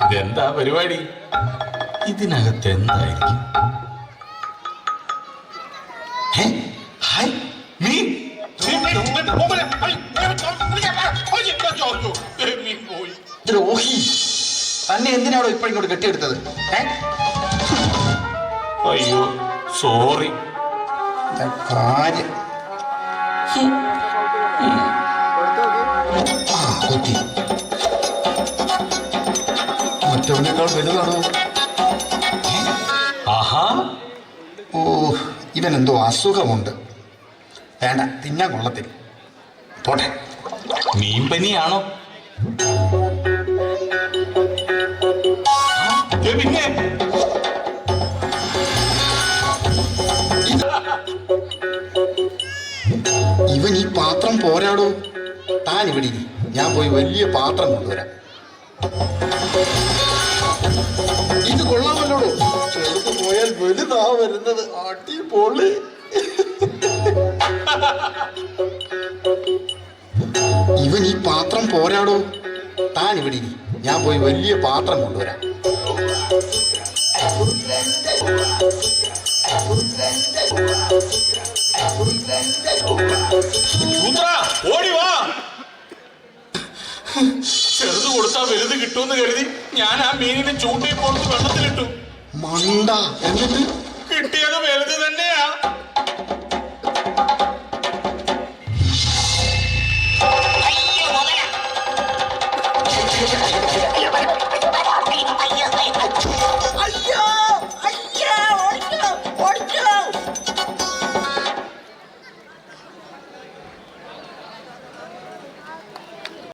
ഇതെന്താ പരിപാടി? ഇതിനകത്ത് എന്തായിരിക്കും? മീൻ ദ്രോഹി, തന്നെ എന്തിനാണോ ഇപ്പൊ ഇങ്ങോട്ട് കെട്ടിയെടുത്തത്? അയ്യോ സോറി. കാര്യം കുത്തി മറ്റവനേക്കാൾ വലുതാണോ? ആഹാ, ഓ, ഇവനെന്തോ അസുഖമുണ്ട്. വേണ്ട, തിന്നാൻ കൊള്ളത്തില്ല. പോട്ടെ. മീൻ പനിയാണോ? പിന്നെ ഇവൻ ഈ പാത്രം പോരാടോ. താൻ ഇവിടെ ഇരി, ഞാൻ പോയി വലിയ പാത്രം കൊണ്ടുവരാം. ഇത് കൊള്ളാമല്ലോടോ. ചെറുത് പോയാൽ വലുതാ വരുന്നത്. അടിപൊളി. ഇവൻ ഈ പാത്രം പോരാടോ. താൻ ഇവിടെ ഇരി, ഞാൻ പോയി വലിയ പാത്രം കൊണ്ടുവരാം. ഓടി വാ. ചെറുത് കൊടുത്താ വലുത് കിട്ടുമെന്ന് കരുതി ഞാൻ ആ മീനിനെ ചൂണ്ടയിൽ കൊടുത്ത് വെള്ളത്തിലിട്ടു. മണ്ട, എന്നിട്ട് കിട്ടിയത് വലുത് തന്നെ.